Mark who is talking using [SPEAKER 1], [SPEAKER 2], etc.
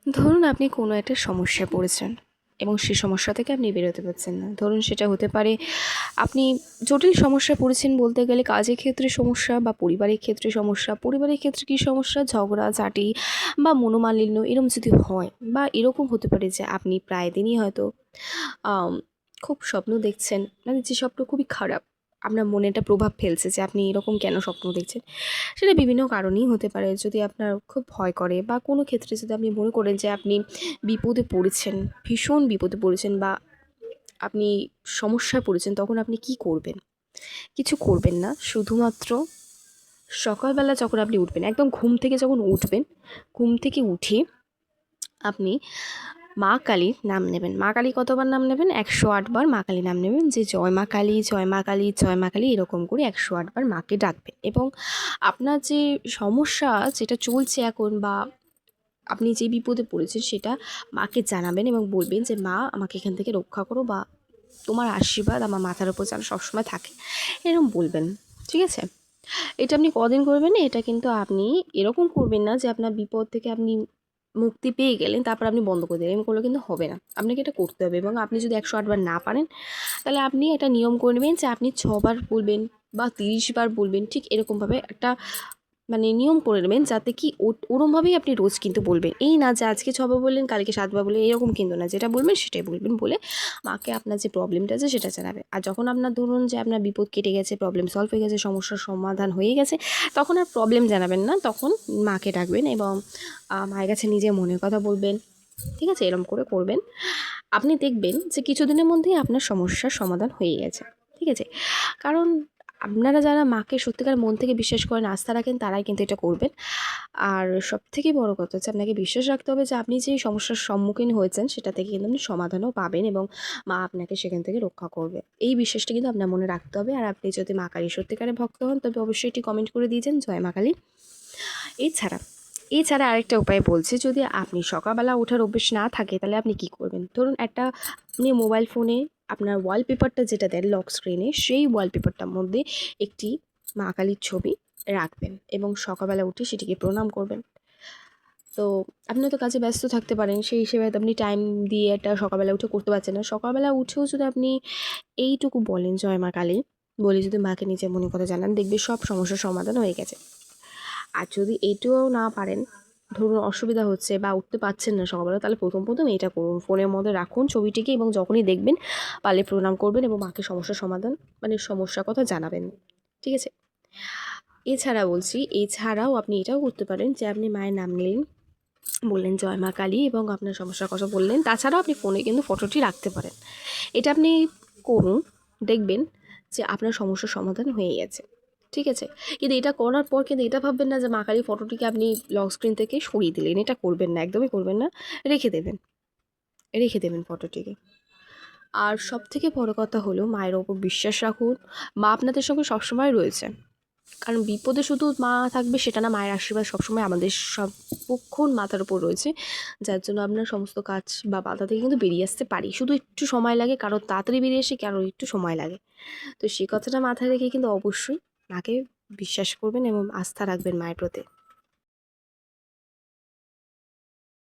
[SPEAKER 1] ধরুন আপনি কোনো একটা সমস্যায় পড়েছেন এবং সেই সমস্যা থেকে আপনি বেরোতে পারছেন না। ধরুন সেটা হতে পারে আপনি জটিল সমস্যায় পড়েছেন, বলতে গেলে কাজের ক্ষেত্রে সমস্যা বা পরিবারের ক্ষেত্রে সমস্যা। পরিবারের ক্ষেত্রে কী সমস্যা? ঝগড়াঝাটি বা মনোমালিন্য এরকম যদি হয়, বা এরকম হতে পারে যে আপনি প্রায় দিনই হয়তো আম খুব স্বপ্ন দেখছেন, মানে যে স্বপ্ন খুবই খারাপ। আপনার মনে একটা প্রভাব ফেলছে যে আপনি এরকম কেন স্বপ্ন দেখছেন? সেটা বিভিন্ন কারণেই হতে পারে। যদি আপনার খুব ভয় করে বা কোনো ক্ষেত্রে যদি আপনি মনে করেন যে আপনি বিপদে পড়েছেন, ভীষণ বিপদে পড়েছেন বা আপনি সমস্যায় পড়েছেন, তখন আপনি কী করবেন? কিছু করবেন না। শুধুমাত্র সকালবেলা যখন আপনি উঠবেন, একদম ঘুম থেকে যখন উঠবেন, ঘুম থেকে উঠে আপনি মা কালীর নাম নেবেন। মা কালী কতবার নাম নেবেন? ১০৮ বার মা কালীর নাম নেবেন, যে জয় মা কালী, জয় মা কালী, জয় মা কালী, এরকম করে ১০৮ বার মাকে ডাকবেন। এবং আপনার যে সমস্যা যেটা চলছে এখন, বা আপনি যে বিপদে পড়েছেন, সেটা মাকে জানাবেন এবং বলবেন যে, "মা, আমাকে এখান থেকে রক্ষা করো, বা তোমার আশীর্বাদ আমার মাথার উপর যেন সবসময় থাকে।" এরকম বলবেন। ঠিক আছে? এটা আপনি কদিন করবেন? এটা কিন্তু আপনি এরকম করবেন না যে আপনার বিপদ থেকে আপনি মুক্তি পেয়ে গেলেন, তারপর আপনি বন্ধ করে দিলেন। এরকম করলে কিন্তু হবে না। আপনাকে এটা করতে হবে, এবং আপনি যদি ১০৮ বার না পারেন, তাহলে আপনি একটা নিয়ম করে নেবেন যে আপনি ৬ বার বলবেন বা ৩০ বার বলবেন। ঠিক এরকমভাবে একটা মানে নিয়ম করে নেবেন, যাতে কি ওরমভাবেই আপনি রোজ কিন্তু বলবেন। এই না যে আজকে ৬ বার বললেন, কালকে ৭ বার বললেন, এরকম কিন্তু না। যেটা বলবেন সেটাই বলবেন, বলে মাকে আপনার যে প্রবলেমটা আছে সেটা জানাবেন। আর যখন আপনার ধরুন যে আপনার বিপদ কেটে গেছে, প্রবলেম সলভ হয়ে গেছে, সমস্যার সমাধান হয়ে গেছে, তখন আর প্রবলেম জানাবেন না। তখন মাকে ডাকবেন এবং মায়ের কাছে নিজের মনের কথা বলবেন। ঠিক আছে? এরকম করে করবেন। আপনি দেখবেন যে কিছুদিনের মধ্যেই আপনার সমস্যার সমাধান হয়ে গেছে। ঠিক আছে? কারণ আপনারা যারা মাকে সত্যিকার মন থেকে বিশ্বাস করেন, আস্থা রাখেন, তারাই কিন্তু এটা করবেন। আর সবথেকে বড় কথা হচ্ছে, আপনাকে বিশ্বাস রাখতে হবে যে আপনি যে সমস্যার সম্মুখীন হয়েছেন, সেটা থেকে কিন্তু আপনি সমাধানও পাবেন এবং মা আপনাকে সেখান থেকে রক্ষা করবে। এই বিশ্বাসটা কিন্তু আপনার মনে রাখতে হবে। আর আপনি যদি মা কালীর সত্যিকারের ভক্ত হন, তবে অবশ্যই এটি কমেন্ট করে দিয়ে যান, জয় মা কালী। এছাড়া এছাড়া আরেকটা উপায় বলছি, যদি আপনি সকালবেলা ওঠার অভ্যেস না থাকে, তাহলে আপনি কী করবেন? ধরুন একটা আপনি মোবাইল ফোনে আপনার ওয়ালপেপারটা যেটা দেন লক স্ক্রিনে, সেই ওয়ালপেপারটার মধ্যে একটি মা কালীর ছবি রাখবেন এবং সকালবেলা উঠে সেটিকে প্রণাম করবেন। তো আপনি হয়তো কাজে ব্যস্ত থাকতে পারেন, সেই হিসেবে হয়তো আপনি টাইম দিয়ে এটা সকালবেলা উঠে করতে পারছেন না। সকালবেলা উঠেও যদি আপনি এইটুকু বলেন, জয় মা কালী, বলে যদি মাকে নিজের মনের কথা জানান, দেখবে সব সমস্যার সমাধান হয়ে গেছে। আর যদি এইটাও না পারেন, ধরুন অসুবিধা হচ্ছে বা উঠতে পারছেন না সকালবেলা, তাহলে প্রথম এটা করুন, ফোনের মধ্যে রাখুন ছবিটিকে, এবং যখনই দেখবেন পারলে প্রণাম করবেন এবং মাকে সমস্যার সমাধান, মানে সমস্যার কথা জানাবেন। ঠিক আছে? এছাড়াও আপনি এটাও করতে পারেন যে আপনি মায়ের নাম নিলেন, বললেন জয় মা কালী, এবং আপনার সমস্যার কথা বললেন। তাছাড়াও আপনি ফোনে কিন্তু ফটোটি রাখতে পারেন। এটা আপনি করুন, দেখবেন যে আপনার সমস্যার সমাধান হয়ে গেছে। ঠিক আছে? কিন্তু এটা করার পর কিন্তু এটা ভাববেন না যে মা কালীর ফটোটিকে আপনি লক স্ক্রিন থেকে সরিয়ে দিলেন। এটা করবেন না, একদমই করবেন না। রেখে দেবেন, রেখে দেবেন ফটোটিকে। আর সবথেকে বড় কথা হলো, মায়ের ওপর বিশ্বাস রাখুন। মা আপনাদের সঙ্গে সবসময় রয়েছে। কারণ বিপদে শুধু মা থাকবে সেটা না, মায়ের আশীর্বাদ সবসময় আমাদের সর্বক্ষণ মাথার উপর রয়েছে, যার জন্য আপনার সমস্ত কাজ বা বাধা থেকে কিন্তু বেরিয়ে আসতে পারি। শুধু একটু সময় লাগে, কারোর তাড়াতাড়ি বেরিয়ে আসে, কারোর একটু সময় লাগে। তো সেই কথাটা মাথায় রেখে কিন্তু অবশ্যই মাকে বিশ্বাস করবেন এবং আস্থা রাখবেন মায়ের প্রতি।